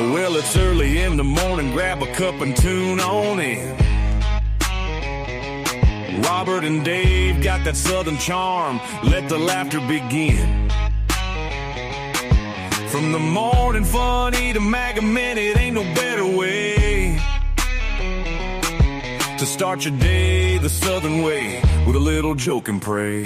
Well, it's early in the morning, grab a cup and tune on in. Robert and Dave got that southern charm, let the laughter begin. From the morning funny to MAGA Minute, ain't no better way to start your day the southern way, with a little joke and pray.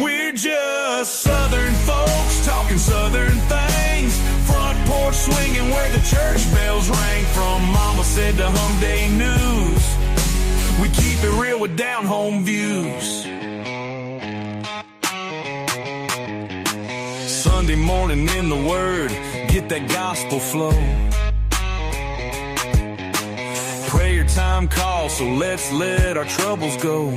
We're just southern folks talking southern things, front porch swinging where the church bells rang. From Mama Said to Hum Day News, we keep it real with down-home views. Sunday morning in the Word, get that gospel flow. Prayer time calls, so let's let our troubles go.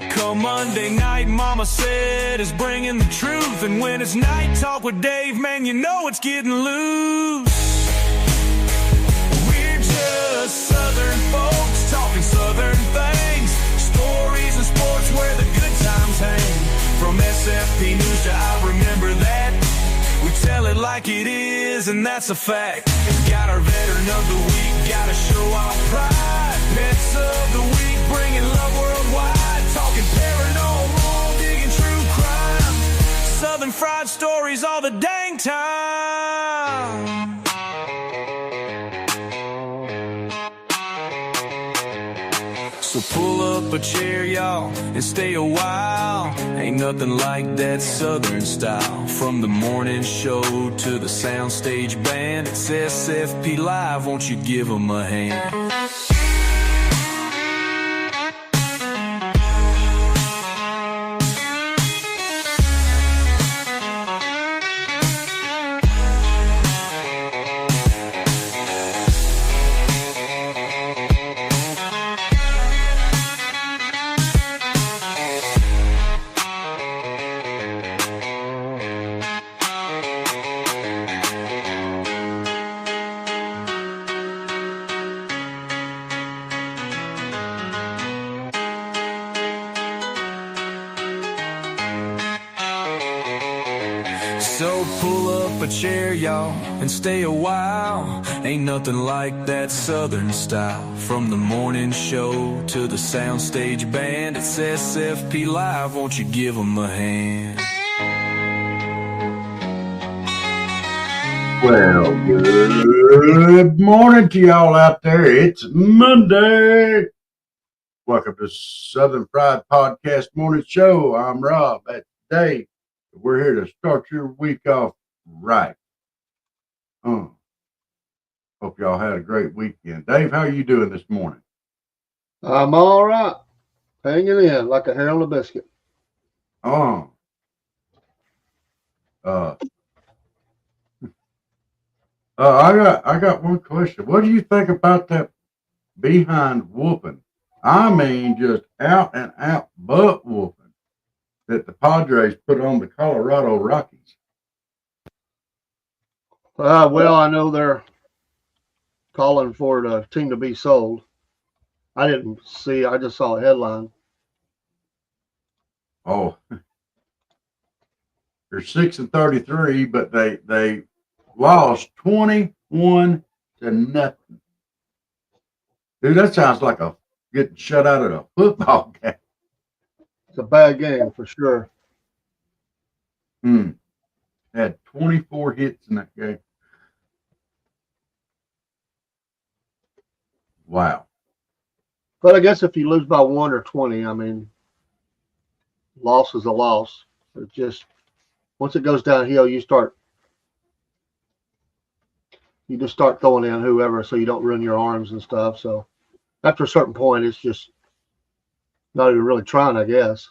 Come Monday night, Mama Said is bringing the truth. And when it's night talk with Dave, man, you know it's getting loose. We're just southern folks talking southern things, stories and sports where the good times hang. From SFP News to I Remember That, we tell it like it is, and that's a fact. Got our veteran of the week, gotta show our pride. Pets of the week, bringing love worldwide. Talking paranormal, digging true crime. Southern fried stories all the dang time. So pull up a chair, y'all, and stay a while. Ain't nothing like that southern style. From the morning show to the soundstage band, it's SFP Live, won't you give them a hand? So pull up a chair, y'all, and stay a while. Ain't nothing like that southern style. From the morning show to the soundstage band, it's SFP Live, won't you give them a hand? Well, good morning to y'all out there. It's Monday. Welcome to Southern Fried Podcast Morning Show. I'm Rob. That's Dave. We're here to start your week off right. Hope y'all had a great weekend. Dave, how are you doing this morning? I'm all right. Hanging in like a hair on a biscuit. I got one question. What do you think about that behind whooping? I mean, just out and out butt whooping that the Padres put on the Colorado Rockies. Well, I know they're calling for the team to be sold. I didn't see. I just saw a headline. Oh, they're 6-33, but they lost 21-0. Dude, that sounds like a getting shut out of a football game. It's a bad game for sure. Had 24 hits in that game. Wow. But I guess if you lose by 1 or 20, I mean, loss is a loss. It just once it goes downhill, you just start throwing in whoever so you don't ruin your arms and stuff. So after a certain point, it's just not even really trying, I guess.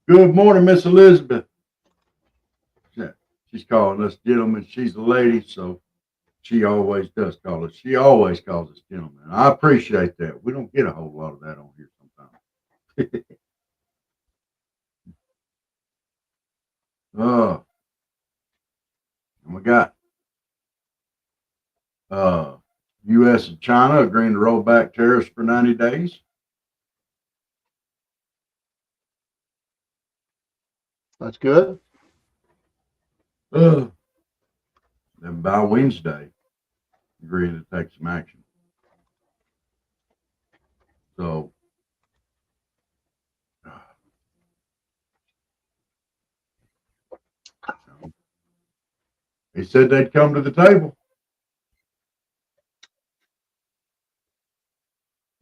Good morning, Miss Elizabeth. She's calling us gentlemen. She's a lady, so she always does call us. She always calls us gentlemen. I appreciate that. We don't get a whole lot of that on here sometimes. And we got U.S. and China agreeing to roll back tariffs for 90 days. That's good. then by Wednesday, agreeing to take some action. So, he said they'd come to the table.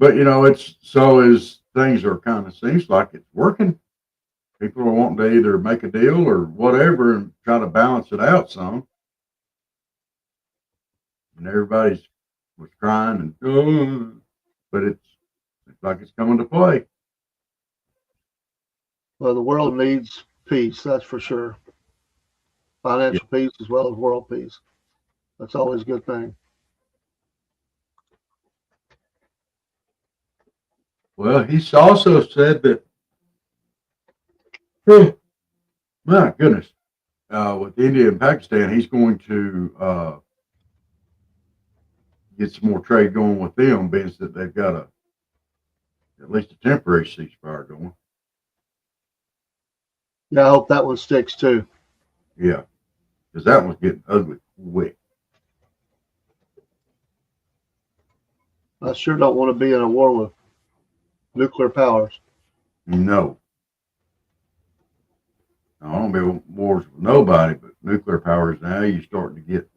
But, it's so as things are kind of seems like it's working. People are wanting to either make a deal or whatever and try to balance it out some. And everybody's was crying and, oh, but it's like it's coming to play. Well, the world needs peace, that's for sure. Financial peace as well as world peace. That's always a good thing. Well, he's also said that, oh, my goodness, with India and Pakistan, he's going to get some more trade going with them, being that they've got at least a temporary ceasefire going. Yeah, I hope that one sticks too. Yeah, because that one's getting ugly quick. I sure don't want to be in a war with nuclear powers. No. I don't be wars with nobody, but nuclear powers now, you're starting to get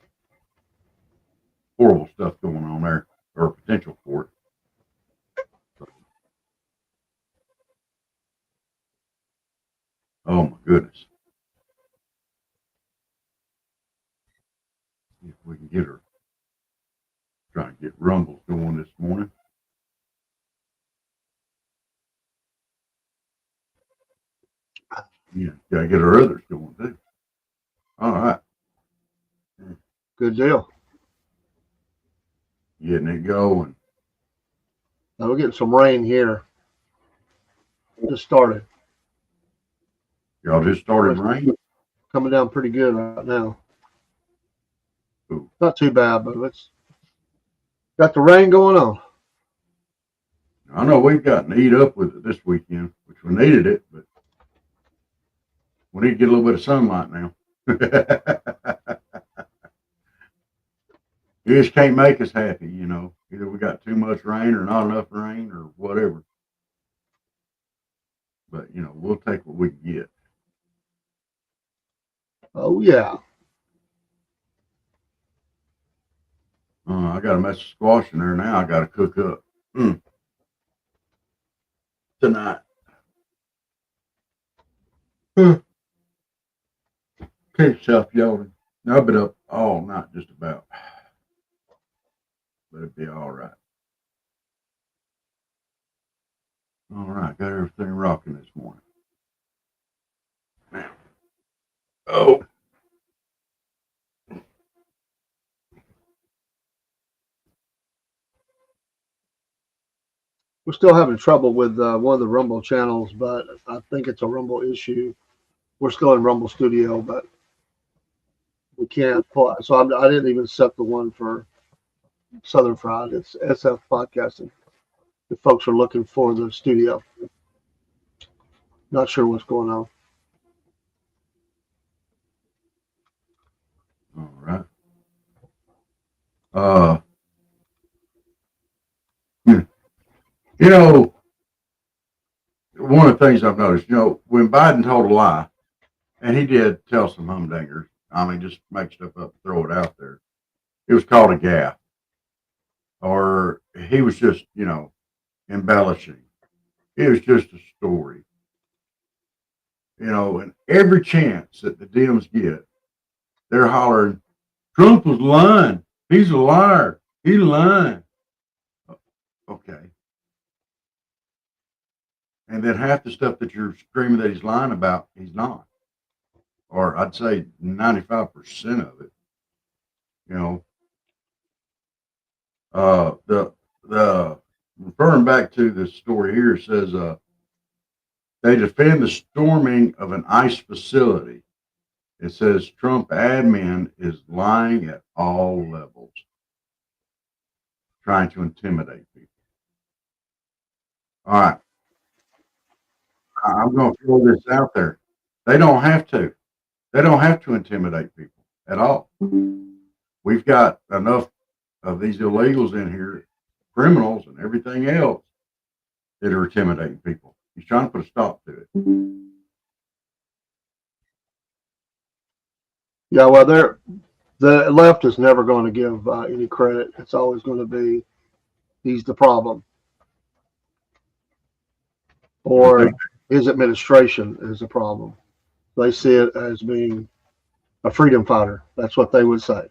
horrible stuff going on there, or potential for it. Oh my goodness. If we can get her trying to get rumbles going this morning. Yeah, gotta get our others going too. All right. Good deal. Getting it going. Now we're getting some rain here. Just started. Y'all just started rain? Coming down pretty good right now. Ooh. Not too bad, but it's got the rain going on. I know we've gotten eat up with it this weekend, which we needed it, but we need to get a little bit of sunlight now. You just can't make us happy, Either we got too much rain or not enough rain or whatever. But, we'll take what we can get. Oh, yeah. I got a mess of squash in there now. I got to cook up tonight. Can't stop yawning. I've been up all night just about. But it'll be all right. All right, got everything rocking this morning. Now, We're still having trouble with one of the Rumble channels, but I think it's a Rumble issue. We're still in Rumble Studio, but we can't pull it. So I didn't even set the one for Southern Fried. It's SF Podcasting. If folks are looking for the studio, not sure what's going on. All right. One of the things I've noticed, when Biden told a lie, and he did tell some humdingers, just make stuff up, throw it out there. It was called a gaffe. Or he was just, embellishing. It was just a story. And every chance that the Dems get, they're hollering, Trump was lying. He's a liar. He's lying. Okay. And then half the stuff that you're screaming that he's lying about, he's not. Or I'd say 95% of it. The referring back to the story here says they defend the storming of an ICE facility. It says Trump admin is lying at all levels, trying to intimidate people. All right. I'm going to throw this out there. They don't have to. They don't have to intimidate people at all. we've got enough of these illegals in here, criminals and everything else, that are intimidating people. He's trying to put a stop to it. Yeah, well, the left is never going to give any credit. It's always going to be he's the problem, or his administration is the problem. They see it as being a freedom fighter. That's what they would say.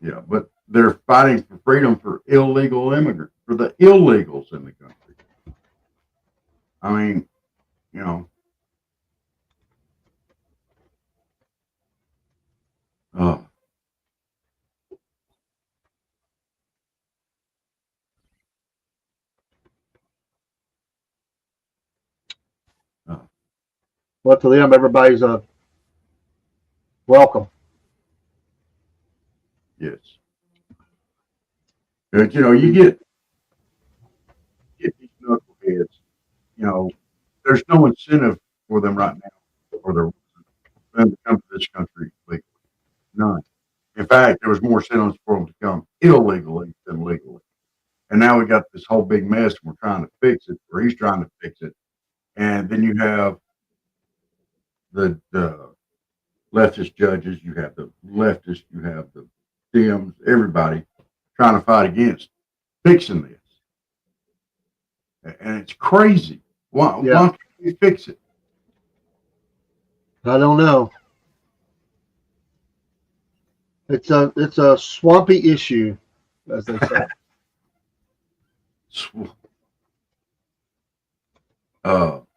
Yeah, but they're fighting for freedom for illegal immigrants, for the illegals in the country. I mean, you know, uh, But to them, everybody's a welcome. yes. But, you know, you get these knuckleheads, you know, there's no incentive for them right now for them to come to this country legally. None. In fact, there was more incentives for them to come illegally than legally. And now we got this whole big mess and we're trying to fix it, or he's trying to fix it. And then you have the leftist judges, you have the leftists, you have the Dems, everybody trying to fight against fixing this. And it's crazy. Why can't you fix it? I don't know. It's a swampy issue, as they say. Well,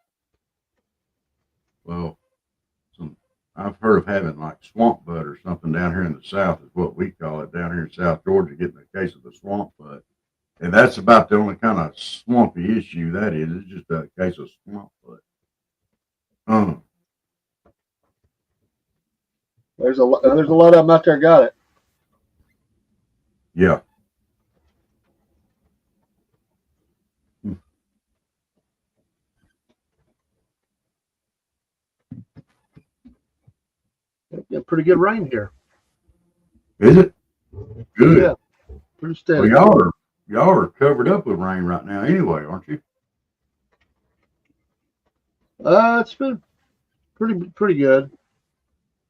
I've heard of having like swamp butt or something down here in the South is what we call it down here in South Georgia, getting a case of the swamp butt. And that's about the only kind of swampy issue that is. It's just a case of swamp butt. There's a lot of them out there got it. Yeah. Get pretty good rain here. Is it? Good. Yeah, pretty steady. Well, y'all are covered up with rain right now anyway, aren't you? It's been pretty good.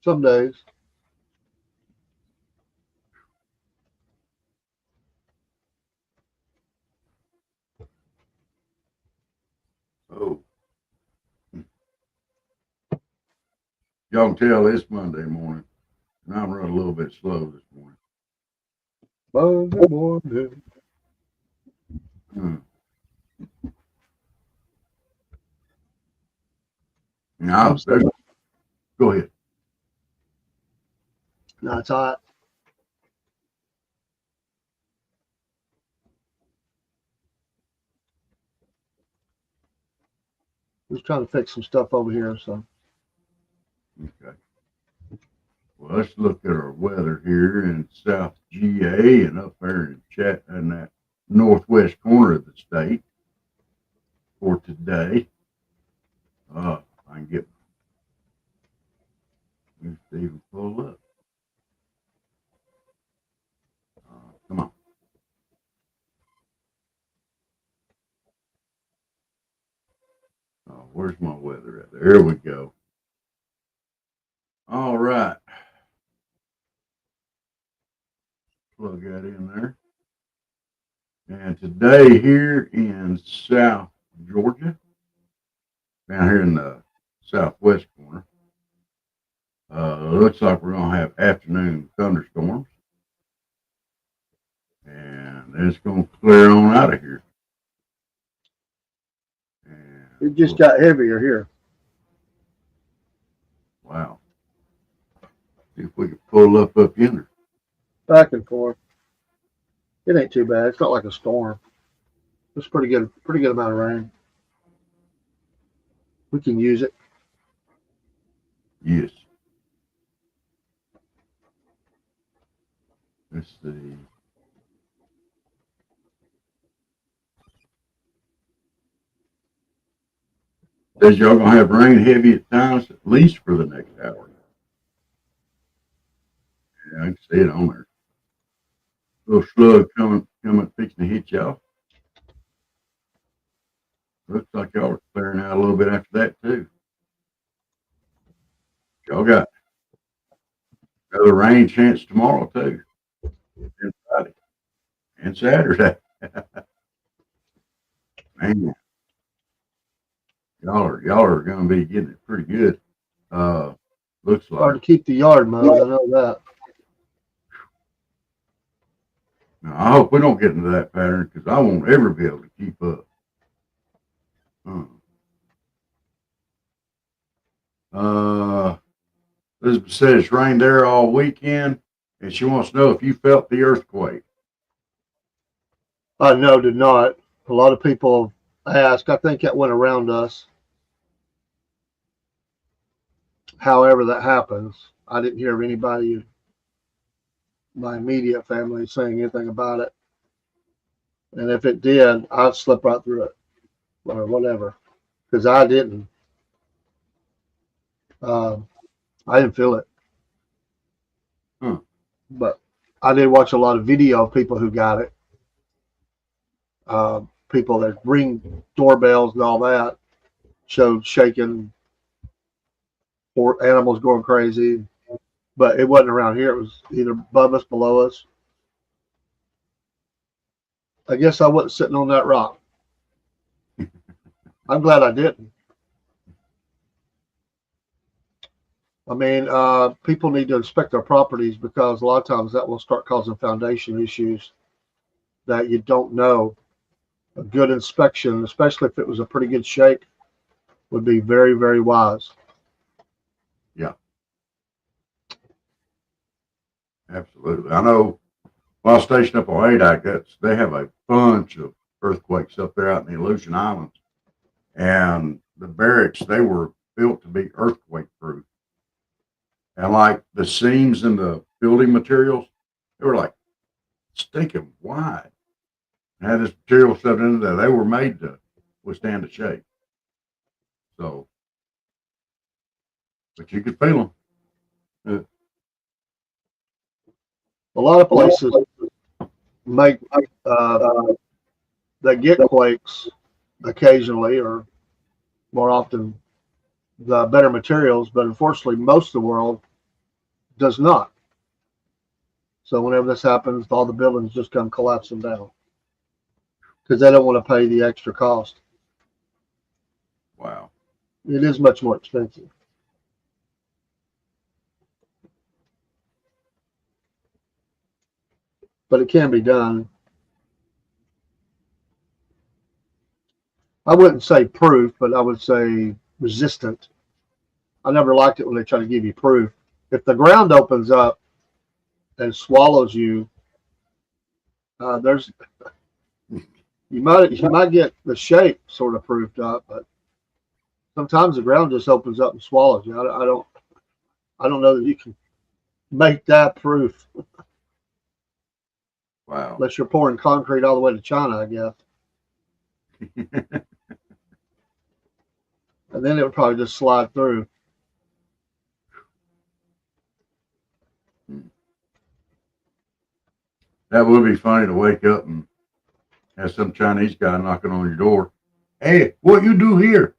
Some days. Oh. Y'all can tell it's Monday morning, and I'm running a little bit slow this morning. Monday morning. Now, go ahead. No, it's hot. Just trying to fix some stuff over here. So. Okay. Well, let's look at our weather here in South GA and up there in Chat in that northwest corner of the state for today. I can get me Stephen pull up. Come on. Where's my weather at? There we go. All right. Plug that in there. And today here in South Georgia, down here in the southwest corner, looks like we're going to have afternoon thunderstorms. And it's going to clear on out of here. And It just got heavier here. Wow. See if we can pull up yonder. Back and forth. It ain't too bad. It's not like a storm. It's pretty good amount of rain. We can use it. Yes. Let's see. Says y'all gonna have rain heavy at times, at least for the next hour. I can see it on there. Little slug coming, fixing to hit y'all. Looks like y'all are clearing out a little bit after that too. Y'all got another rain chance tomorrow too, and Friday and Saturday. Man, y'all are going to be getting it pretty good. Looks Hard to like. keep the yard mowed. I know that. Now, I hope we don't get into that pattern because I won't ever be able to keep up. Elizabeth said it's rained there all weekend, and she wants to know if you felt the earthquake. No, did not. A lot of people ask. I think that went around us. However that happens, I didn't hear of anybody in my immediate family saying anything about it. And if it did, I'd slip right through it or whatever, because I didn't. I didn't feel it. But I did watch a lot of video of people who got it. People that ring doorbells and all that showed shaking, or animals going crazy. But it wasn't around here. It was either above us, below us. I guess I wasn't sitting on that rock. I'm glad I didn't. I mean, people need to inspect their properties because a lot of times that will start causing foundation issues that you don't know. A good inspection, especially if it was a pretty good shake, would be very, very wise. Yeah, absolutely. I know while stationed up on ADAC, they have a bunch of earthquakes up there out in the Aleutian Islands, and the barracks, they were built to be earthquake proof. And like the seams in the building materials, they were like stinking wide. And had this material stuff in there. They were made to withstand a shake. So, but you could feel them. A lot of places make they get quakes occasionally or more often the better materials, but unfortunately most of the world does not. So whenever this happens, all the buildings just come collapsing down because they don't want to pay the extra cost. Wow. It is much more expensive. But it can be done. I wouldn't say proof, but I would say resistant. I never liked it when they try to give you proof. If the ground opens up and swallows you, there's you might get the shape sort of proofed up, but sometimes the ground just opens up and swallows you. I don't know that you can make that proof. Wow. Unless you're pouring concrete all the way to China, I guess. And then it would probably just slide through. That would be funny to wake up and have some Chinese guy knocking on your door. Hey, what you do here?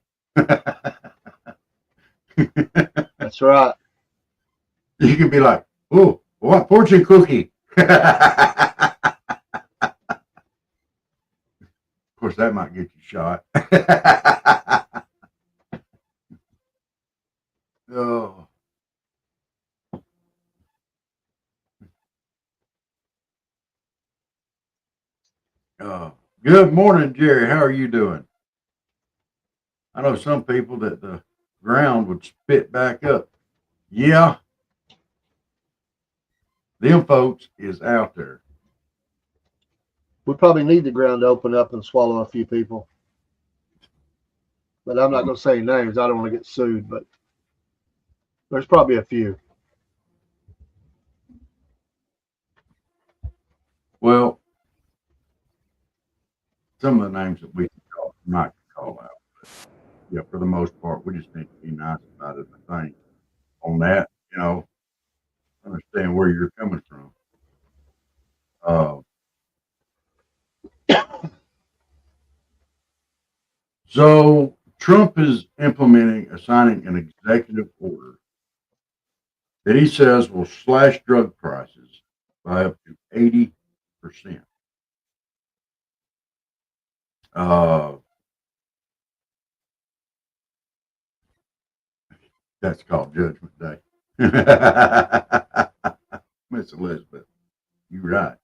That's right. You could be like, oh, what fortune cookie? Of course, that might get you shot. Oh. Good morning, Jerry. How are you doing? I know some people that the ground would spit back up. Yeah, them folks is out there. We probably need the ground to open up and swallow a few people. But I'm not going to say names. I don't want to get sued, but there's probably a few. Well, some of the names that we might call out. But yeah, for the most part, we just need to be nice about it. I think on that, understand where you're coming from. Uh, so Trump is signing an executive order that he says will slash drug prices by up to 80%. Uh, that's called Judgment Day. Miss Elizabeth, you're right.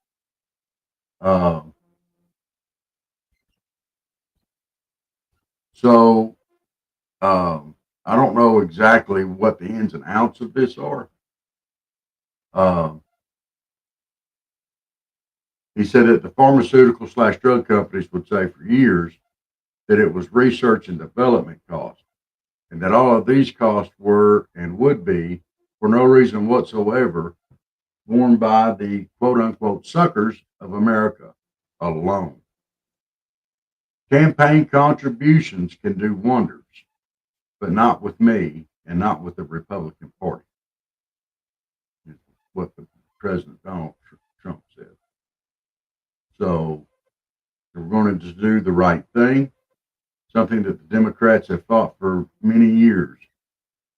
Um, so I don't know exactly what the ins and outs of this are. Um, he said that the pharmaceutical slash drug companies would say for years that it was research and development costs, and that all of these costs were and would be, for no reason whatsoever, borne by the quote unquote suckers of America alone. Campaign contributions can do wonders, but not with me and not with the Republican Party, is what the President Donald Trump said. So we're going to do the right thing, something that the Democrats have fought for many years.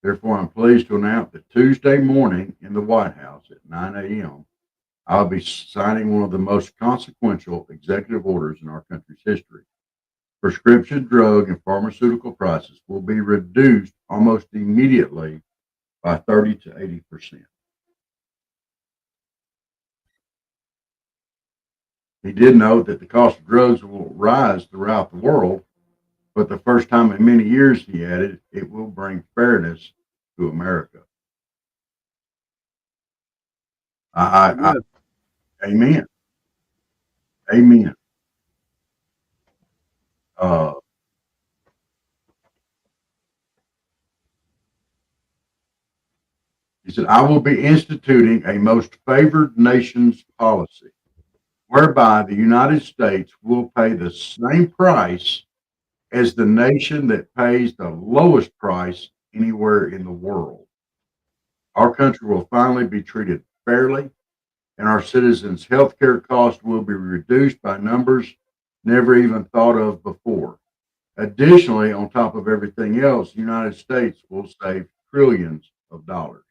Therefore, I'm pleased to announce that Tuesday morning in the White House at 9 a.m., I'll be signing one of the most consequential executive orders in our country's history. Prescription drug and pharmaceutical prices will be reduced almost immediately by 30 to 80%. He did note that the cost of drugs will rise throughout the world, but the first time in many years, he added, it will bring fairness to America. I amen. Amen. Uh, he said, I will be instituting a most favored nations policy whereby the United States will pay the same price as the nation that pays the lowest price anywhere in the world. Our country will finally be treated fairly, and our citizens' health care costs will be reduced by numbers never even thought of before. Additionally, on top of everything else, the United States will save trillions of dollars.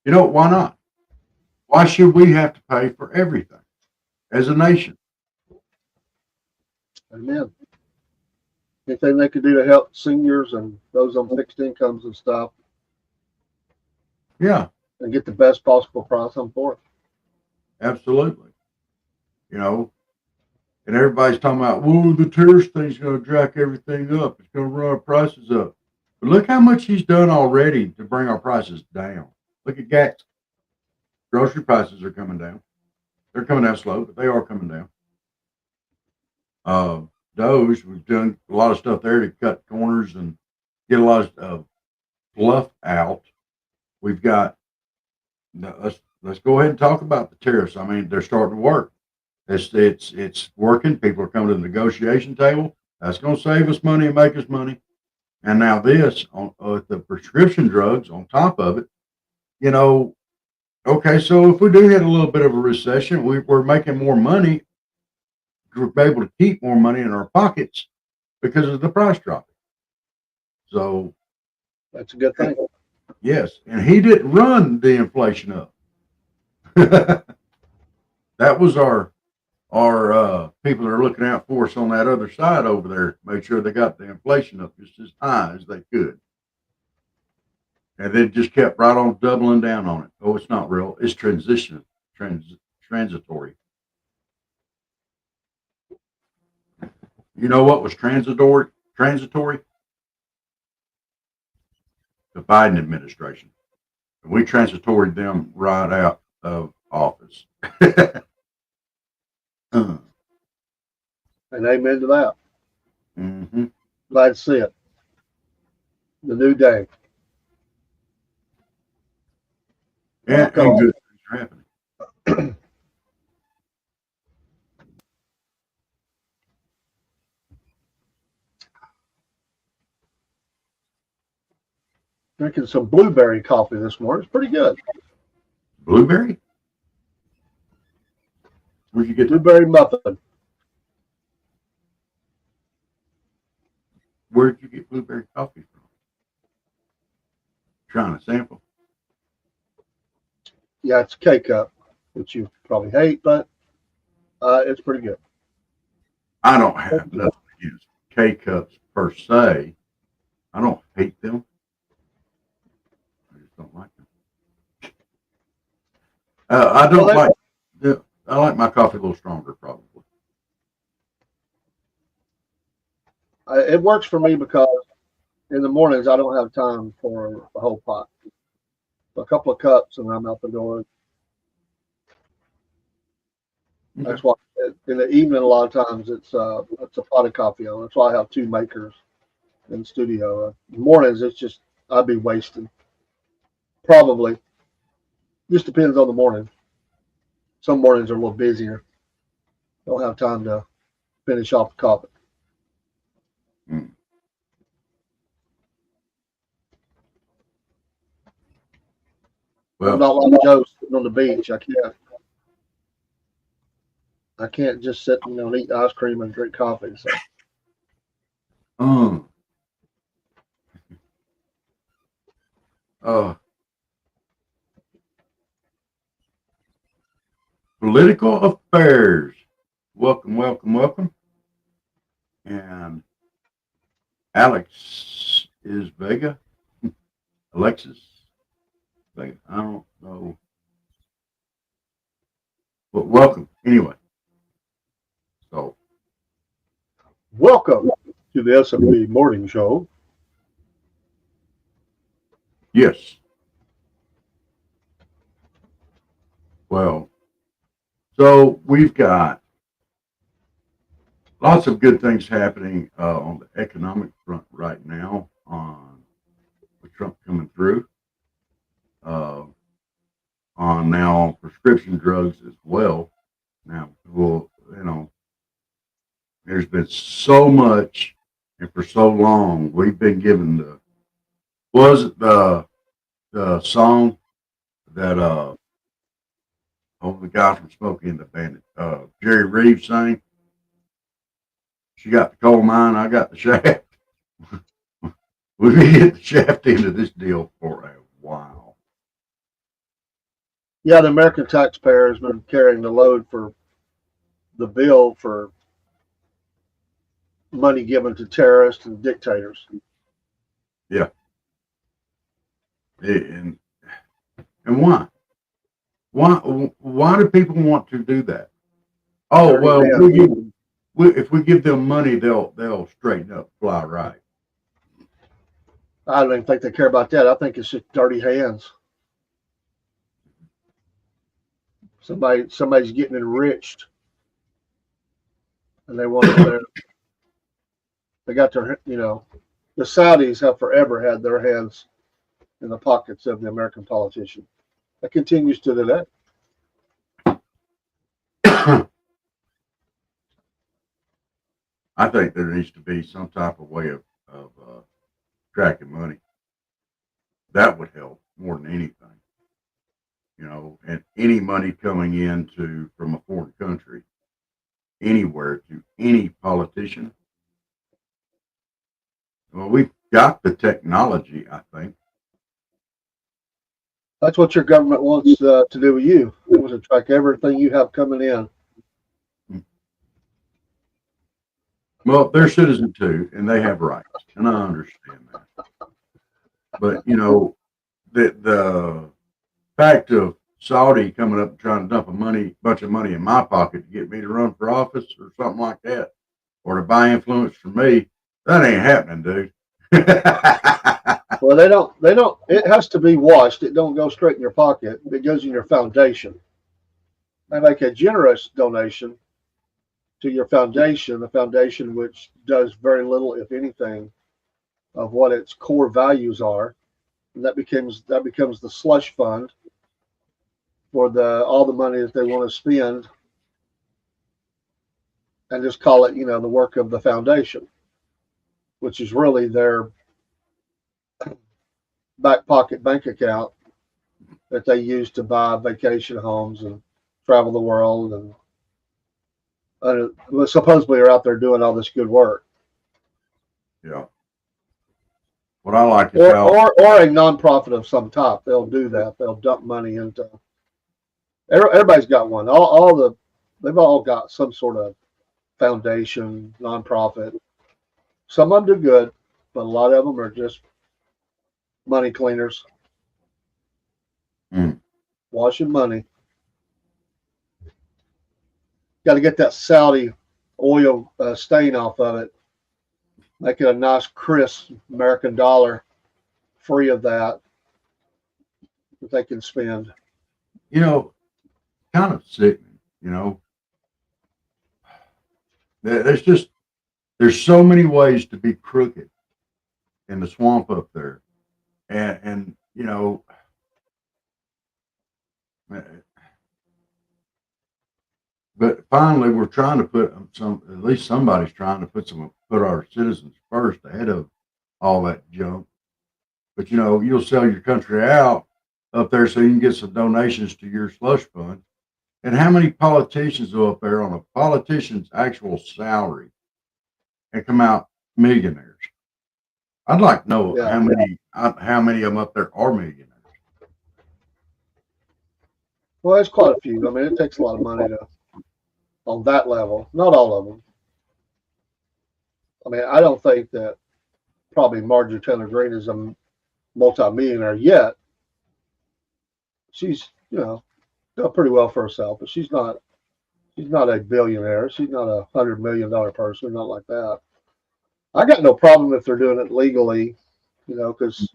You know, why not? Why should we have to pay for everything as a nation? Amen. Anything they could do to help seniors and those on fixed incomes and stuff, Yeah, and get the best possible price, I'm for it. absolutely. You know, and everybody's talking about, whoa, the tariff thing's going to jack everything up. It's going to run our prices up. But look how much he's done already to bring our prices down. Look at gas. Grocery prices are coming down. They're coming down slow, but they are coming down. Uh, Doge, we've done a lot of stuff there to cut corners and get a lot of fluff out. We've got, let's go ahead and talk about the tariffs. I mean, they're starting to work. It's working. People are coming to the negotiation table. That's going to save us money and make us money. And now this on the prescription drugs on top of it. You know, okay, so if we do hit a little bit of a recession, we're making more money. We're able to keep more money in our pockets because of the price dropping. So That's a good thing. yes, and he didn't run the inflation up. That was our people that are looking out for us on that other side over there. Made sure they got the inflation up just as high as they could. And they just kept right on doubling down on it. Oh, it's not real. It's transitory. You know what was transitory? Transitory? The Biden administration. And we transitoried them right out of office. And amen to that. Mm-hmm. Glad to see it. The new day. And good things are happening. Drinking some blueberry coffee this morning. It's pretty good. Blueberry? Where'd you get that? Blueberry muffin. Where'd you get blueberry coffee from? Trying to sample. Yeah, it's a K-cup, which you probably hate, but it's pretty good. I don't have nothing against K-cups per se. I don't hate them. I just don't like them. I don't Well, like. I like my coffee a little stronger, probably. it works for me because in the mornings I don't have time for a whole pot. A couple of cups and I'm out the door. Okay. That's why in the evening a lot of times it's a pot of coffee on. That's why I have two makers in the studio. Mornings it's just I'd be wasting. Probably. Just depends on the morning. Some mornings are a little busier. Don't have time to finish off the coffee. Mm. I'm Well, not like Joe sitting on the beach. I can't just sit, and eat ice cream and drink coffee. So political affairs. Welcome, welcome, welcome. And Alex is Vega. Alexis Vega. I don't know. But welcome anyway. So welcome to the SFP Morning Show. yes. Well, so we've got lots of good things happening on the economic front right now with Trump coming through. On now prescription drugs as well. Now, well, there's been so much, and for so long, we've been given the song that the guy from Smokey and the Bandit, Jerry Reeves sang. She got the coal mine, I got the shaft. We've been getting the shaft into this deal for a while. Yeah, the American taxpayer has been carrying the load for the bill for money given to terrorists and dictators. Yeah. And why? Why do people want to do that? Oh, well, if we give them money, they'll straighten up, fly right. I don't even think they care about that. I think it's just dirty hands. Somebody's getting enriched, and they want to. They got their, the Saudis have forever had their hands in the pockets of the American politician. That continues to today. I think there needs to be some type of way of tracking money. That would help more than anything. And any money coming in from a foreign country, anywhere to any politician. Well, we've got the technology, I think. That's what your government wants to do with you. It wants to track everything you have coming in. Well, they're citizens too, and they have rights, and I understand that. But the fact of Saudi coming up and trying to dump a bunch of money in my pocket to get me to run for office or something like that, or to buy influence from me, that ain't happening, dude. Well, they don't. It has to be washed. It don't go straight in your pocket. It goes in your foundation. They make a generous donation to your foundation, the foundation which does very little, if anything, of what its core values are. And that becomes the slush fund for all the money that they want to spend, and just call it, the work of the foundation, which is really their back pocket bank account that they use to buy vacation homes and travel the world, and supposedly are out there doing all this good work. Yeah. What I like is Or, how or a nonprofit of some type. They'll do that. They'll dump money into. Everybody's got one. They've all got some sort of foundation, nonprofit. Some of them do good, but a lot of them are just money cleaners, washing money. Got to get that Saudi oil stain off of it. Make it a nice, crisp American dollar, free of that they can spend. Kind of sickening. There's so many ways to be crooked in the swamp up there, and but finally we're trying to put at least somebody's trying to put our citizens first ahead of all that junk. But you'll sell your country out up there so you can get some donations to your slush fund. And how many politicians go up there on a politician's actual salary and come out millionaires? I'd like to know how many of them up there are millionaires. Well, there's quite a few. I mean, it takes a lot of money on that level. Not all of them. I mean, I don't think that probably Marjorie Taylor Greene is a multi-millionaire yet. She's, done pretty well for herself, but she's not a billionaire. She's not $100 million person, not like that. I got no problem if they're doing it legally, because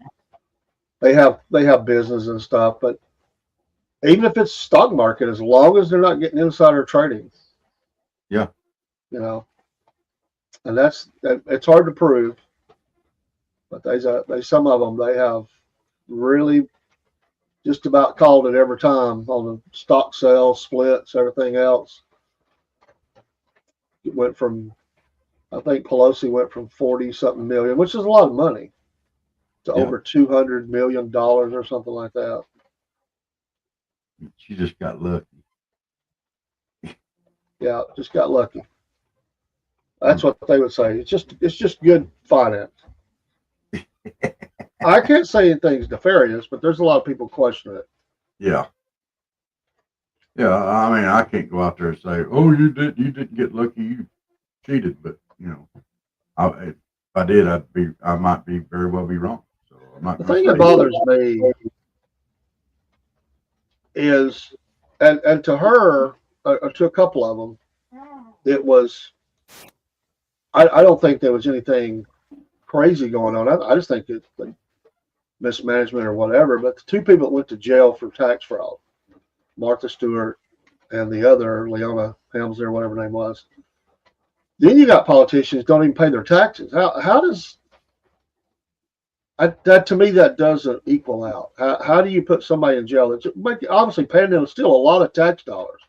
they have business and stuff. But even if it's stock market, as long as they're not getting insider trading, yeah, and it's hard to prove. But some of them they have really just about called it every time on the stock sales, splits, everything else. It went from, I think Pelosi went from 40-something million, which is a lot of money, to over $200 million or something like that. She just got lucky. Yeah, just got lucky. That's what they would say. It's just good finance. I can't say anything's nefarious, but there's a lot of people questioning it. Yeah. Yeah, I mean, I can't go out there and say, "Oh, you didn't get lucky, you cheated." But if I did, I might be very well be wrong. So the thing that bothers me is, and to her, to a couple of them, it was. I don't think there was anything crazy going on. I just think it's like mismanagement or whatever. But the two people that went to jail for tax fraud, Martha Stewart and the other, Leona Helms or whatever her name was. Then you got politicians don't even pay their taxes. How does that, to me, that doesn't equal out. How do you put somebody in jail? Obviously paying them still a lot of tax dollars,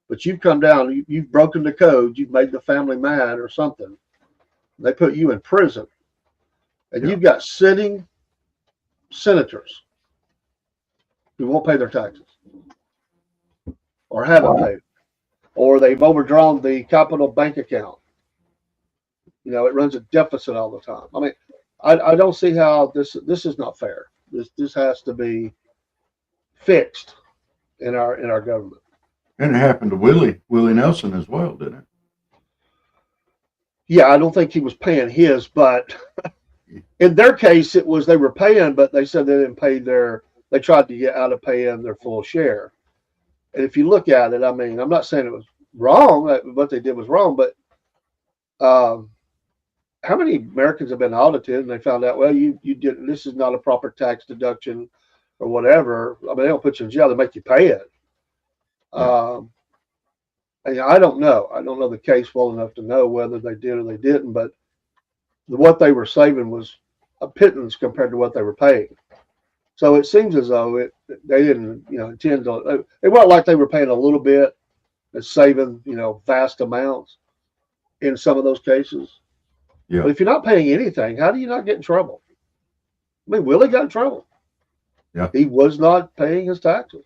but you've come down, you've broken the code, you've made the family mad or something. They put you in prison, and you've got sitting senators who won't pay their taxes or haven't paid, or they've overdrawn the capital bank account. It runs a deficit all the time. I mean, I don't see how this is not fair. This has to be fixed in our government. And it happened to Willie Nelson as well, didn't it? Yeah, I don't think he was paying his, but in their case, it was they were paying, but they said they didn't pay they tried to get out of paying their full share. And if you look at it, I mean, I'm not saying it was wrong, what they did was wrong, but how many Americans have been audited and they found out, well, you didn't, this is not a proper tax deduction or whatever. I mean, they don't put you in jail, they make you pay it. And I don't know. I don't know the case well enough to know whether they did or they didn't, but what they were saving was a pittance compared to what they were paying. So it seems as though they didn't, intend to. It wasn't like they were paying a little bit and saving, vast amounts in some of those cases. Yeah. But if you're not paying anything, how do you not get in trouble? I mean, Willie got in trouble. Yeah. He was not paying his taxes.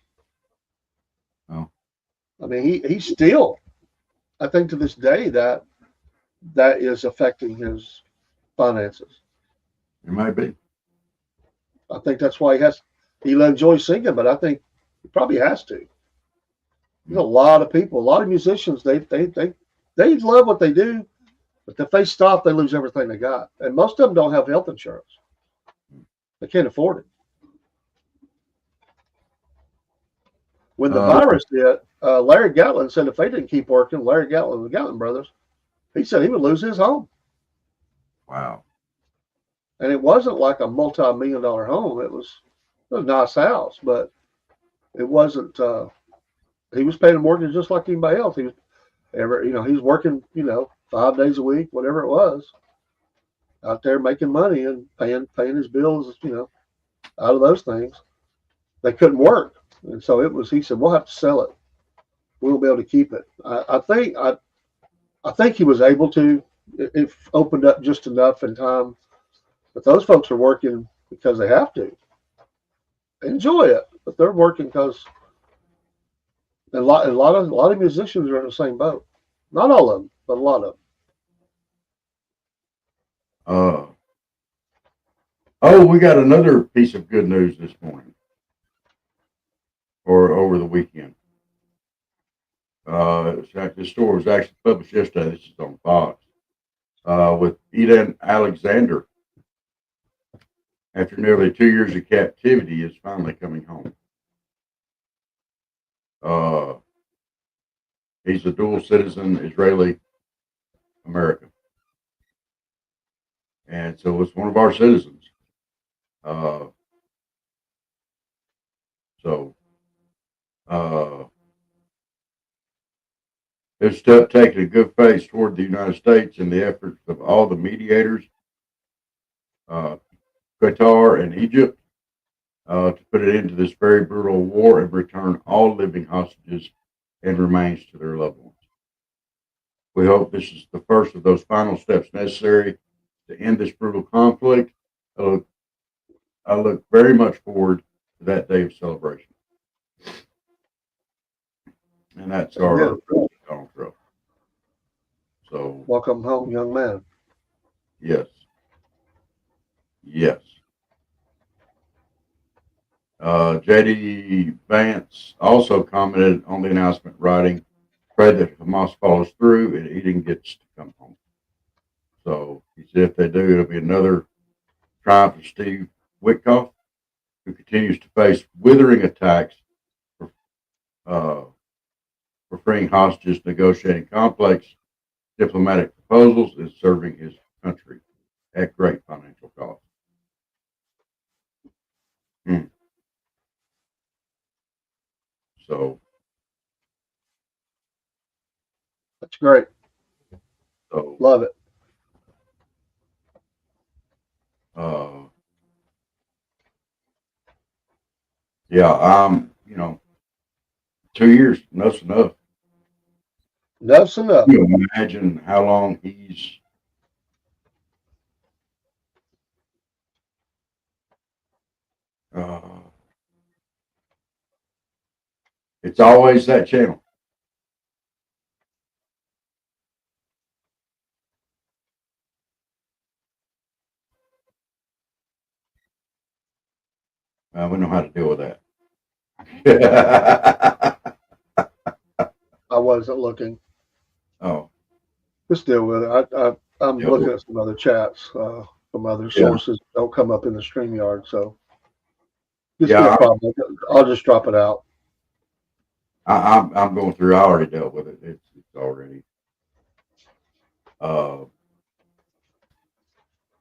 Oh. I mean, he still, I think to this day, that is affecting his finances. It might be. I think that's why he enjoys singing, but I think he probably has to. There's a lot of people, a lot of musicians, they love what they do, but if they stop, they lose everything they got. And most of them don't have health insurance. They can't afford it. When the virus hit, Larry Gatlin said if they didn't keep working, Larry Gatlin, the Gatlin brothers, he said he would lose his home. Wow. And it wasn't like a multi-million-dollar home. It was a nice house, but it wasn't. He was paying a mortgage just like anybody else. He was he was working, 5 days a week, whatever it was, out there making money and paying his bills, out of those things. They couldn't work, and so it was. He said, "We'll have to sell it. We won't be able to keep it." I think he was able to. It opened up just enough in time, but those folks are working because they have to. They enjoy it, but they're working because a lot of musicians are in the same boat. Not all of them, but a lot of them. We got another piece of good news this morning, or over the weekend. The story was actually published yesterday. This is on Fox. With Eden Alexander, after nearly 2 years of captivity, is finally coming home. He's a dual citizen, Israeli American, and so it's one of our citizens. This step taken in good faith toward the United States and the efforts of all the mediators, Qatar and Egypt, to put an end to this very brutal war and return all living hostages and remains to their loved ones. We hope this is the first of those final steps necessary to end this brutal conflict. I look very much forward to that day of celebration. And that's our Donald Trump. So welcome home, young man. Yes. J.D. Vance also commented on the announcement, writing, "Pray that Hamas follows through and Eden gets to come home." So he said if they do, it'll be another triumph for Steve Witkoff, who continues to face withering attacks for freeing hostages, negotiating complex diplomatic proposals, and serving his country at great financial cost. So that's great. So love it. Yeah, 2 years, enough's enough. Enough's enough. Can you imagine how long he's it's always that channel. We know how to deal with that. I wasn't looking. Oh. Just deal with it. I'm looking at some other chats from other sources. Don't come up in the StreamYard, so just no problem. I'll just drop it out. I'm going through. I already dealt with it. It's already.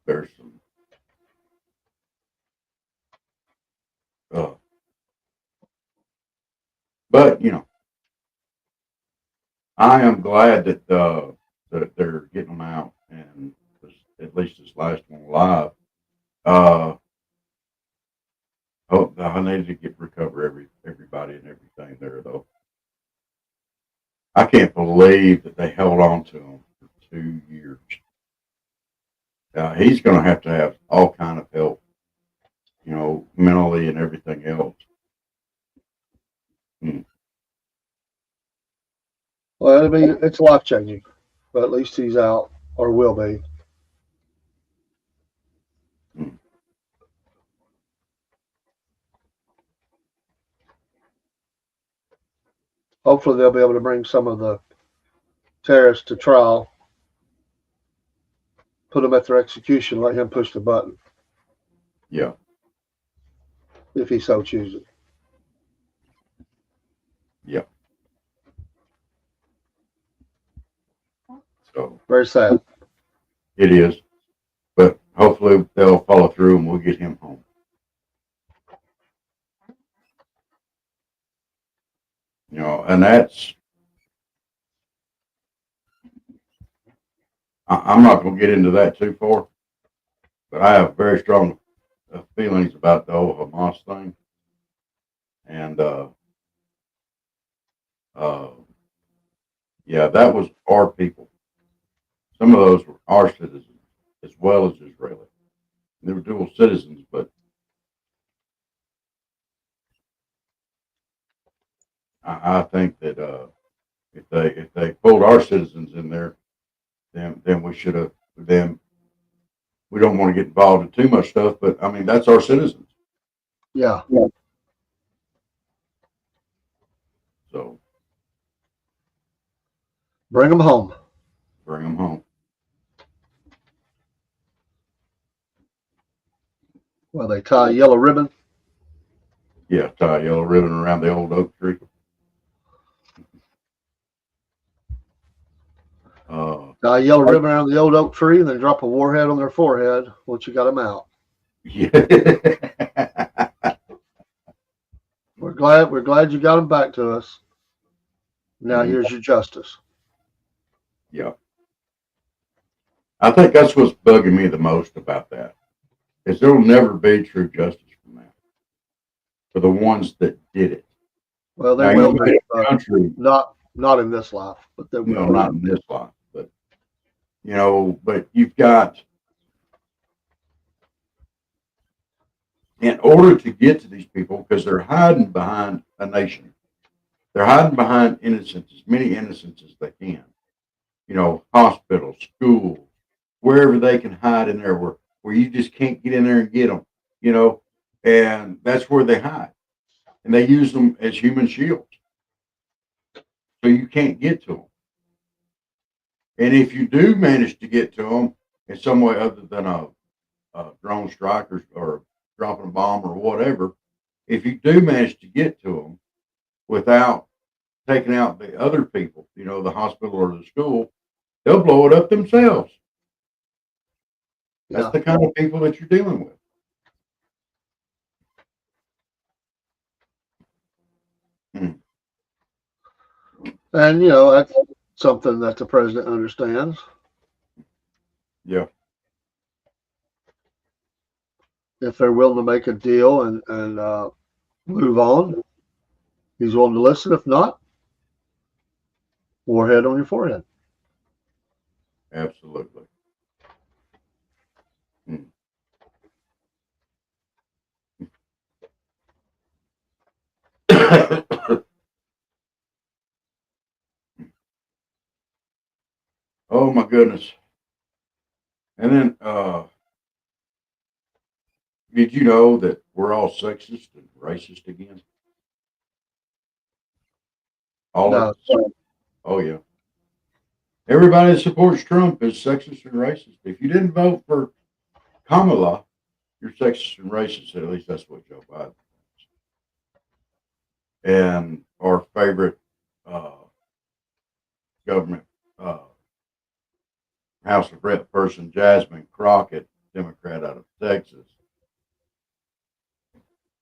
There's some. But I am glad that that they're getting them out, and at least this last one alive. I needed to recover everybody and everything there, though. I can't believe that they held on to him for 2 years. He's going to have all kind of help mentally and everything else. Well, I mean, it's life changing, but at least he's out or will be. Hopefully, they'll be able to bring some of the terrorists to trial, put them at their execution, let him push the button. Yeah. If he so chooses. Yeah. So very sad. It is, but hopefully they'll follow through and we'll get him home. And that's, I'm not going to get into that too far, but I have very strong feelings about the whole Hamas thing. And, yeah, that was our people. Some of those were our citizens as well as Israeli. They were dual citizens, but I think that if they pulled our citizens in there, then we should have. Then we don't want to get involved in too much stuff, but I mean that's our citizens. Yeah. So bring them home. Bring them home. Well, they tie a yellow ribbon. Yeah, tie a yellow ribbon around the old oak tree. Tie a yellow ribbon around the old oak tree, and then drop a warhead on their forehead once you got them out. Yeah. We're glad you got them back to us. Now here's your justice. Yeah. I think that's what's bugging me the most about that. Is there will never be true justice from that. For the ones that did it. Well, they will be, not in this life, but they will. No, not in this life. But but you've got, in order to get to these people, because they're hiding behind a nation, they're hiding behind innocents, as many innocents as they can. Hospitals, schools, wherever they can hide in there, where you just can't get in there and get them. And that's where they hide, and they use them as human shields, so you can't get to them. And if you do manage to get to them in some way other than a drone strike or dropping a bomb or whatever, if you do manage to get to them without taking out the other people, the hospital or the school, they'll blow it up themselves. That's the kind of people that you're dealing with. And, that's something that the president understands. Yeah. If they're willing to make a deal and move on, he's willing to listen. If not, warhead on your forehead. Absolutely. Oh my goodness. And then did you know that we're all sexist and racist again? All of us. Oh yeah. Everybody that supports Trump is sexist and racist. If you didn't vote for Kamala, you're sexist and racist. At least that's what Joe Biden thinks. And our favorite government House of Rep person, Jasmine Crockett, Democrat out of Texas.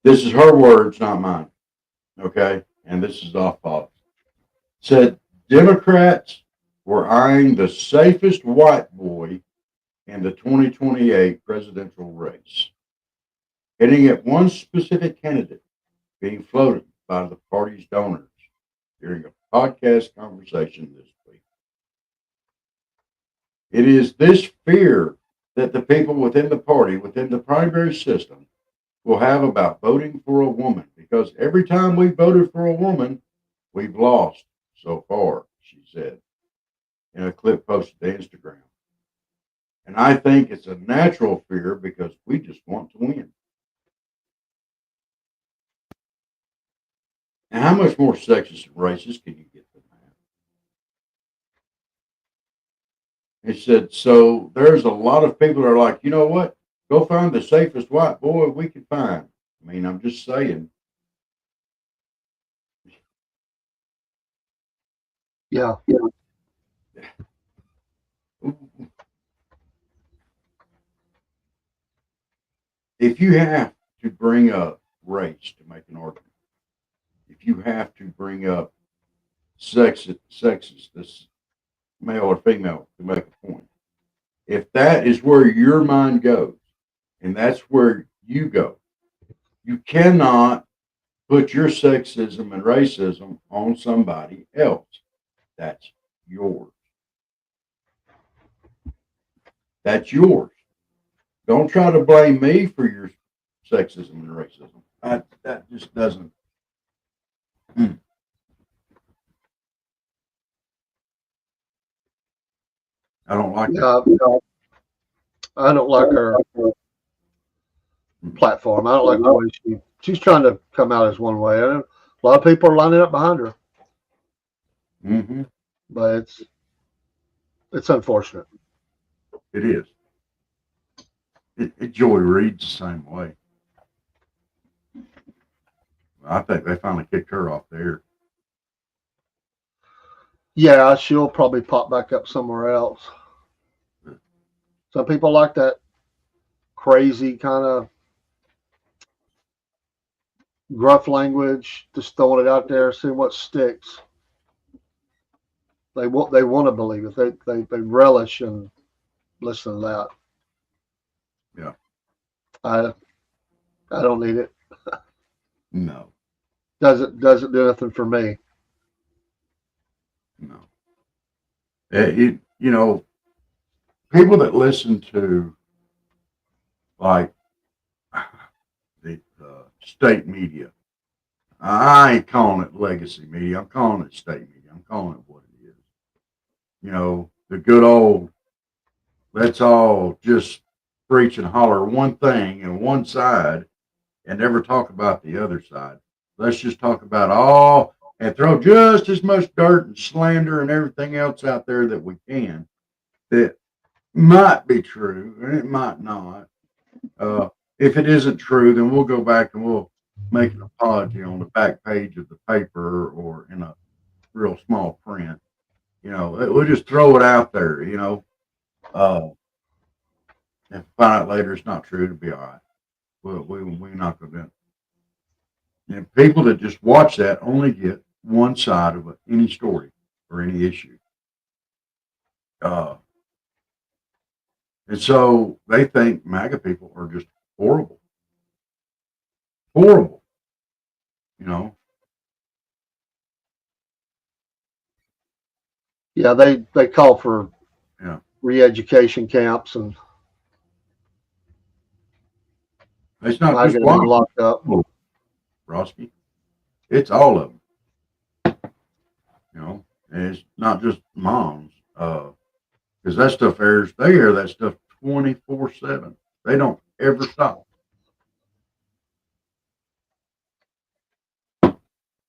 This is her words, not mine. Okay? And this is off policy. Said Democrats were eyeing the safest white boy in the 2028 presidential race, hitting at one specific candidate being floated by the party's donors during a podcast conversation this week. It is this fear that the people within the party, within the primary system, will have about voting for a woman, because every time we voted for a woman, we've lost so far, she said in a clip posted to Instagram. And I think it's a natural fear because we just want to win. And how much more sexist and racist can you get than that? It said, so there's a lot of people that are like, you know what? Go find the safest white boy we can find. I mean, I'm just saying. Yeah. If you have to bring up race to make an argument, if you have to bring up sexist, this male or female to make a point, if that is where your mind goes and that's where you go, you cannot put your sexism and racism on somebody else. That's yours. That's yours. Don't try to blame me for your sexism and racism. That just doesn't. I don't like that. Yeah. I don't like her platform. I don't like the way she's trying to come out as one way. And a lot of people are lining up behind her. Mm-hmm. But it's unfortunate. It is. Joy Reid's the same way. I think they finally kicked her off the air. Yeah, she'll probably pop back up somewhere else. Some people like that crazy kind of gruff language, just throwing it out there, seeing what sticks. They want to believe it. They relish and listen to that. Yeah. I don't need it. No. Doesn't do nothing for me. No. You know, people that listen to like the state media, I ain't calling it legacy media. I'm calling it state media. I'm calling it what it is. You know, the good old, let's all just preach and holler one thing and one side and never talk about the other side. Let's just talk about all and throw just as much dirt and slander and everything else out there that we can that might be true and it might not. If it isn't true, then we'll go back and we'll make an apology on the back page of the paper or in a real small print. You know, we'll just throw it out there, you know. And find out later it's not true, to be all right. We're not going to. And people that just watch that only get one side of any story or any issue. And so they think MAGA people are just horrible. Horrible. You know? Yeah, they call for re-education camps and it's not just one locked up. Roski. It's all of them. You know, and it's not just moms. Because that stuff airs, they air that stuff 24/7. They don't ever stop.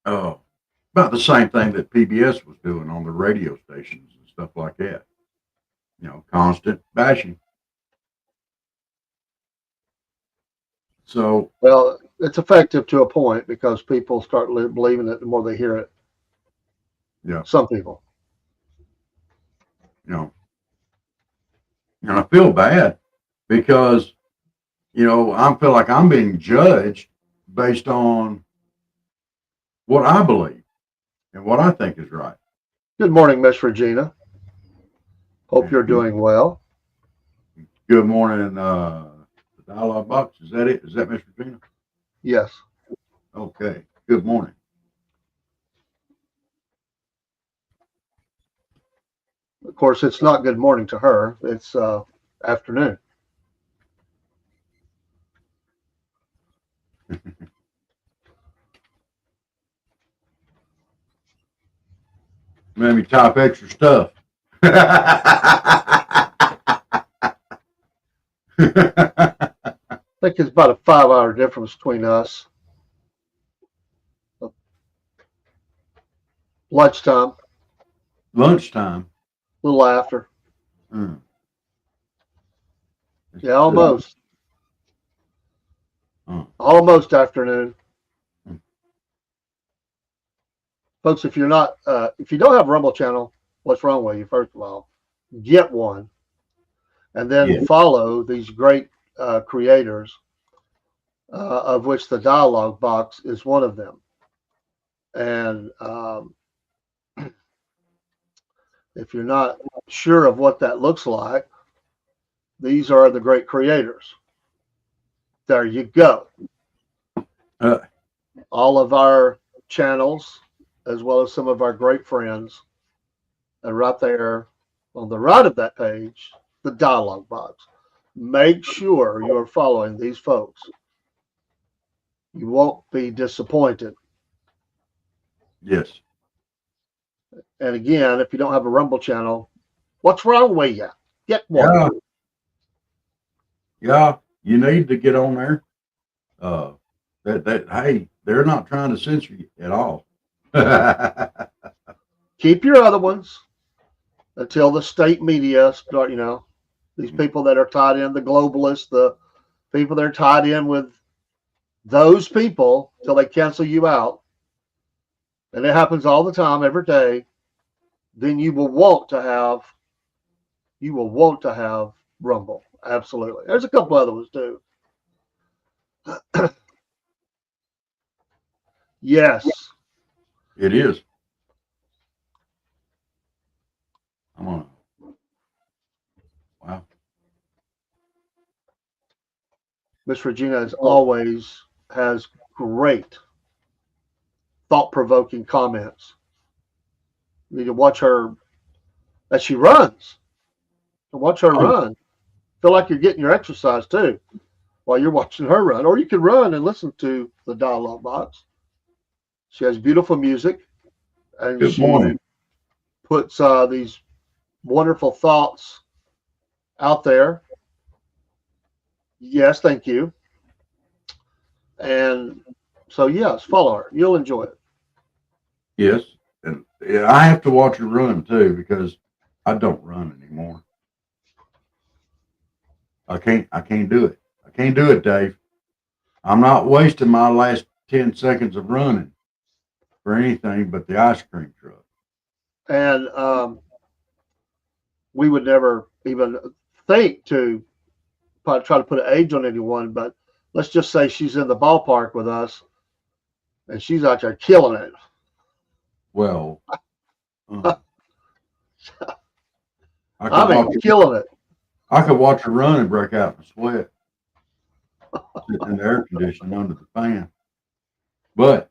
About the same thing that PBS was doing on the radio stations and stuff like that. You know, constant bashing. So, well, it's effective to a point because people start believing it the more they hear it. Yeah. Some people. You know, and I feel bad because, you know, I feel like I'm being judged based on what I believe and what I think is right. Good morning, Miss Regina. Hope you're doing well. Good morning, the dialogue box. Is that it? Is that Miss Regina? Yes. Okay. Good morning. Of course, it's not good morning to her. It's afternoon. Maybe type extra stuff. I think it's about a 5-hour difference between us. Lunchtime, Lunchtime. a little after. Mm. Yeah, almost. Mm. Almost afternoon. Mm. Folks, if you don't have a Rumble channel, what's wrong with you? First of all, get one, and then Yeah. follow these great creators, of which the dialogue box is one of them. And if you're not sure of what that looks like, these are the great creators. There you go. Uh, All of our channels, as well as some of our great friends, and right there on the right of that page, the dialogue box. Make sure you're following these folks. You won't be disappointed. yes. And again, if you don't have a Rumble channel, what's wrong with you? Get one. Yeah. Yeah. You need to get on there. Hey, they're not trying to censor you at all. Keep your other ones until the state media start, these people that are tied in, the globalists, the people that are tied in with those people till they cancel you out. And it happens all the time, every day. Then you will want to have Rumble. Absolutely. There's a couple other ones too. Yes. It is. I'm on. Wow. Miss Regina always has great thought-provoking comments. You need to watch her as she runs. Watch her run. Feel like you're getting your exercise too while you're watching her run. Or you can run and listen to the dialogue box. She has beautiful music, and Good she morning. puts these wonderful thoughts out there. Yes, thank you. And so, yes, follow her. You'll enjoy it. Yes. And yeah, I have to watch her run too because I don't run anymore. I can't do it. I can't do it, Dave. I'm not wasting my last 10 seconds of running for anything but the ice cream truck. And we would never even think to try to put an age on anyone, but let's just say she's in the ballpark with us and she's out there killing it. Well, killing it. I could watch her run and break out in sweat, sitting in the air conditioning under the fan. But,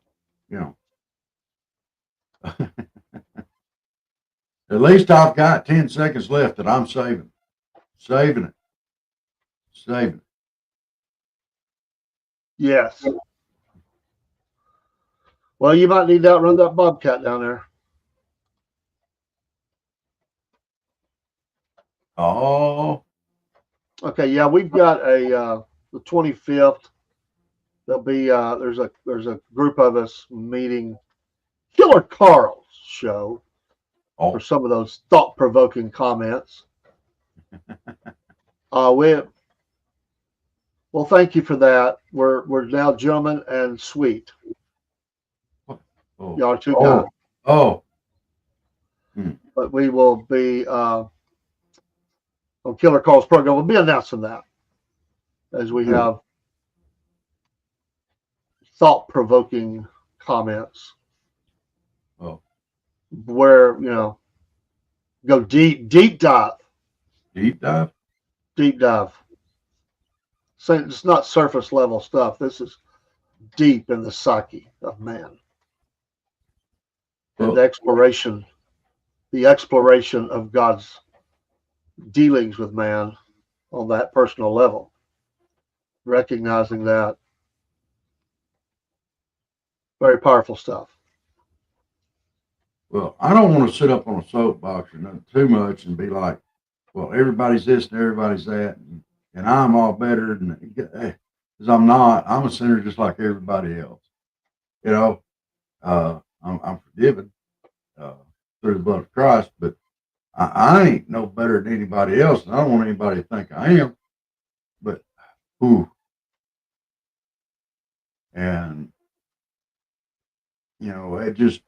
at least I've got 10 seconds left that I'm saving. Saving it. Yes. Well, you might need to outrun that bobcat down there. Oh. Okay, yeah, we've got the 25th. There'll be there's a group of us meeting Killer Carl's show for some of those thought-provoking comments. Well, thank you for that. We're now gentlemen and sweet. Y'all are too kind. But we will be on Killer Carl's program. We'll be announcing that as we have thought-provoking comments. Where, go deep dive. Deep dive? Deep dive. So it's not surface level stuff. This is deep in the psyche of man. And the exploration of God's dealings with man on that personal level. Recognizing that. Very powerful stuff. Well, I don't want to sit up on a soapbox or nothing too much and be like, well, everybody's this and everybody's that, and I'm all better than because I'm not. I'm a sinner just like everybody else. You know, I'm forgiven through the blood of Christ, but I ain't no better than anybody else, and I don't want anybody to think I am. But who? And it just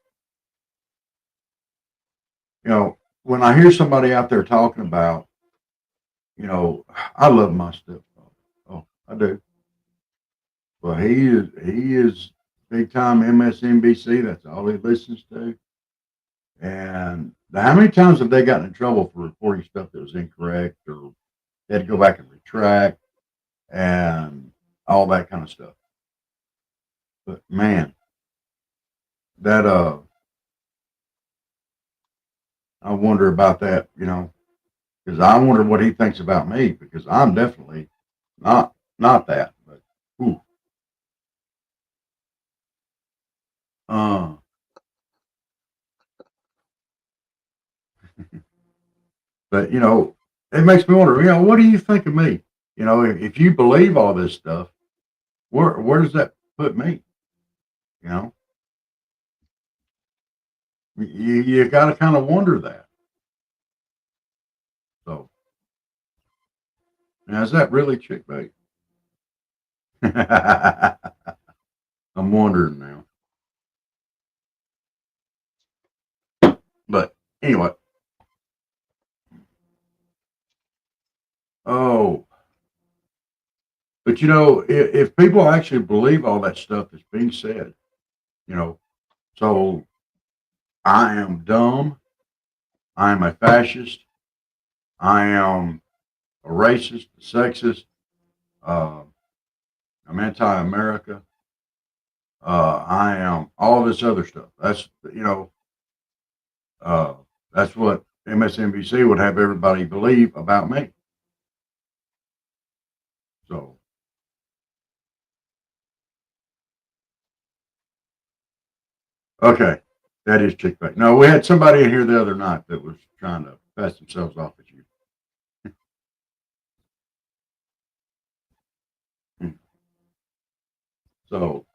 when I hear somebody out there talking about, I love my stepfather. Oh, I do. Well, he is big time MSNBC. That's all he listens to. And how many times have they gotten in trouble for reporting stuff that was incorrect, or they had to go back and retract and all that kind of stuff? But man, that I wonder about that, because I wonder what he thinks about me, because I'm definitely not that. But ooh, uh, but it makes me wonder. What do you think of me? If you believe all this stuff, where does that put me? You know, you got to kind of wonder that. So now, is that really chick bait? I'm wondering now. But anyway, oh, but if people actually believe all that stuff that's being said, so I am dumb, I am a fascist, I am a racist, a sexist, uh, I'm anti-America, I am all this other stuff. Uh, that's what MSNBC would have everybody believe about me. So, okay, that is chick bait. No, we had somebody in here the other night that was trying to pass themselves off as you. So,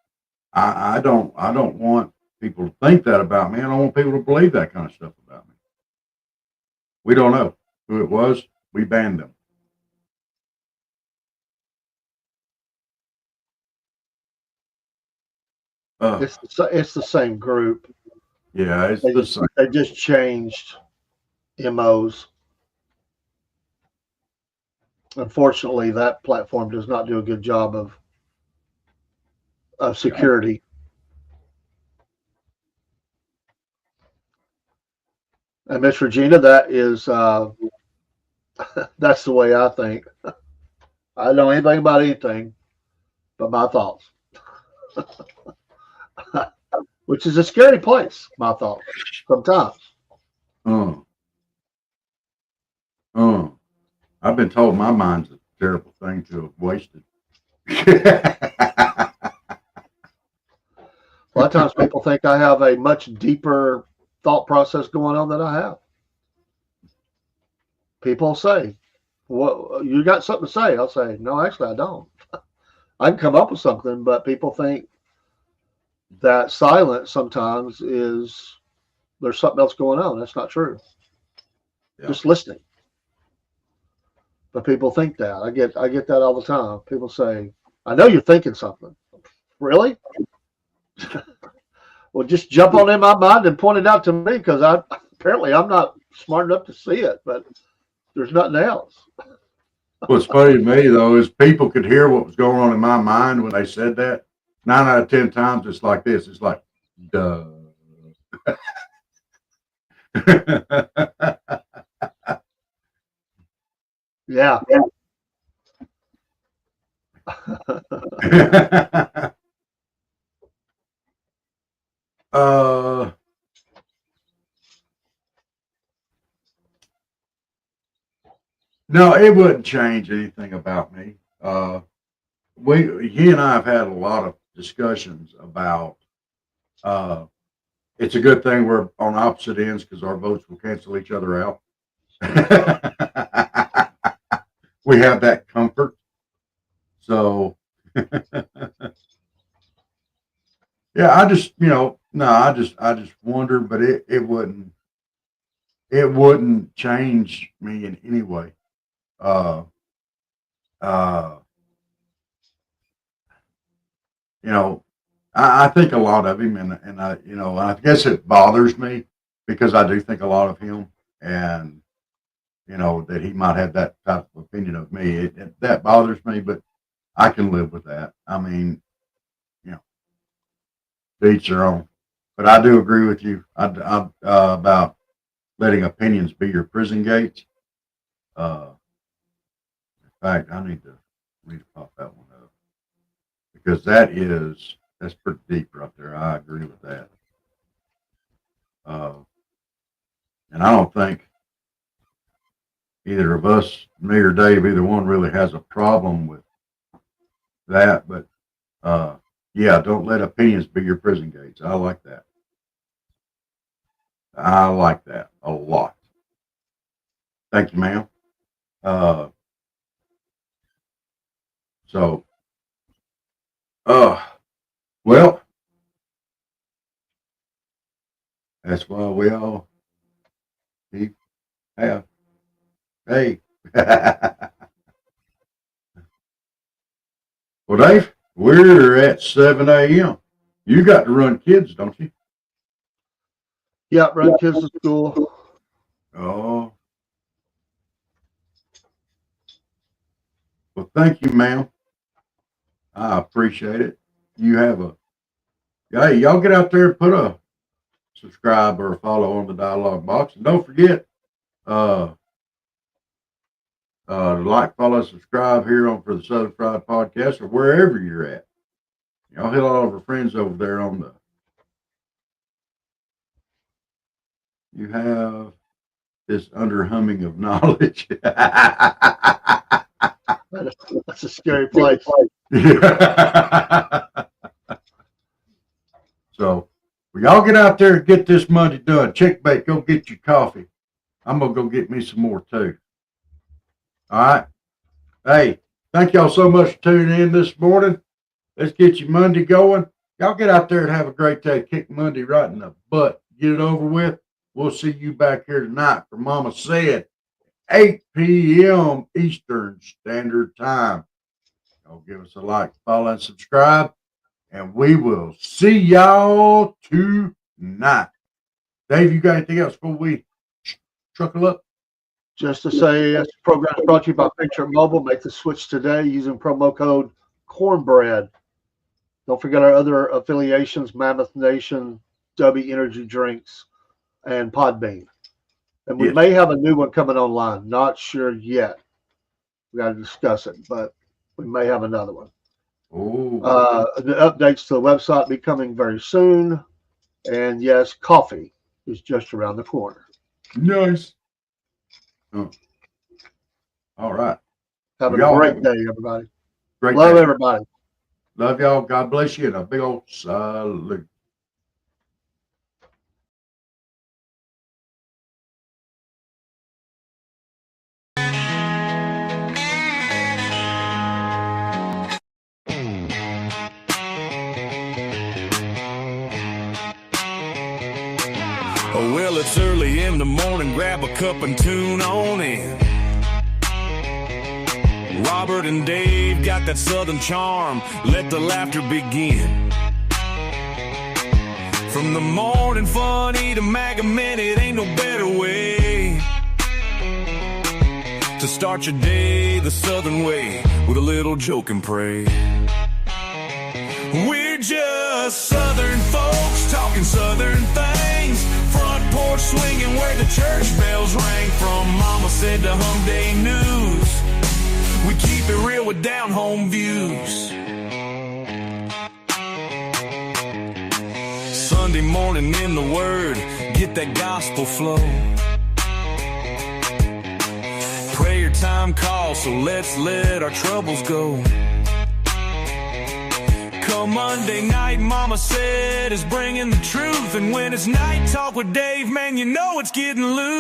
I don't want people to think that about me. I don't want people to believe that kind of stuff about me. We don't know who it was. We banned them. It's the same group. Yeah, it's the same. They just changed MOs. Unfortunately, that platform does not do a good job of security. And Miss Regina, that is that's the way I think. I don't know anything about anything but my thoughts, which is a scary place. My thoughts sometimes. Oh, oh. I've been told my mind's a terrible thing to have wasted. A lot of times people think I have a much deeper thought process going on than I have. People say, "Well, you got something to say?" I'll say, "No, actually, I don't. I can come up with something," but people think that silence sometimes is there's something else going on. That's not true. Yeah. Just listening. But people think that. I get that all the time. People say, "I know you're thinking something." Really? Well, just jump on in my mind and point it out to me, because apparently I'm not smart enough to see it, but there's nothing else. What's funny to me though is people could hear what was going on in my mind when they said that. 9 out of 10 times it's like this. It's like, duh. Yeah. No, it wouldn't change anything about me. He and I have had a lot of discussions about it's a good thing we're on opposite ends because our votes will cancel each other out. We have that comfort. So, yeah, I just, I just wonder, but it wouldn't change me in any way. Uh, uh, you know, I think a lot of him, and I guess it bothers me because I do think a lot of him, and that he might have that type of opinion of me. That bothers me, but I can live with that. I mean, you know, to each their own. But I do agree with you about letting opinions be your prison gates. In fact, I need to pop that one up because that's pretty deep right there. I agree with that. And I don't think either of us, me or Dave, either one really has a problem with that. But yeah, don't let opinions be your prison gates. I like that. I like that a lot. Thank you, ma'am. So, well, that's why we all have. Hey. Well, Dave, we're at 7 a.m. You got to run kids, don't you? Yeah, run kids to school. Oh. Well, thank you, ma'am. I appreciate it. Hey, y'all get out there and put a subscribe or a follow on the dialogue box. And don't forget, like, follow, subscribe here for the Southern Fried Podcast or wherever you're at. Y'all hit all of our friends over there you have this underhumming of knowledge. That's a scary place. So, y'all get out there and get this Monday done. Check back, go get your coffee. I'm going to go get me some more too. All right. Hey, thank y'all so much for tuning in this morning. Let's get your Monday going. Y'all get out there and have a great day. Kick Monday right in the butt. Get it over with. We'll see you back here tonight for Mama Said, 8 p.m. Eastern Standard Time. Y'all give us a like, follow, and subscribe. And we will see y'all tonight. Dave, you got anything else before we truckle up? Just to say, this program is brought to you by Picture Mobile. Make the switch today using promo code Cornbread. Don't forget our other affiliations, Mammoth Nation, W Energy Drinks, and Podbean. And we may have a new one coming online. Not sure yet. We got to discuss it, but we may have another one. The updates to the website be coming very soon. And yes, coffee is just around the corner. Nice. Oh. All right. Have a great day, everybody. Great Love day. everybody. Love y'all. God bless you. And a big old salute. Well, it's early in the morning, grab a cup and tune on in. Robert and Dave got that southern charm, let the laughter begin. From the morning funny to Maga Minute, ain't no better way to start your day the southern way, with a little joke and pray. We're just southern folks talking southern things, front porch swinging where the church bells rang. From Mama Said to Hum Day News, we keep it real with down home views. Sunday morning in the Word, get that gospel flow. Prayer time calls, so let's let our troubles go. Come Well, Monday Night Mama Said is bringing the truth. And when it's Night Talk with Dave, man, you know it's getting loose.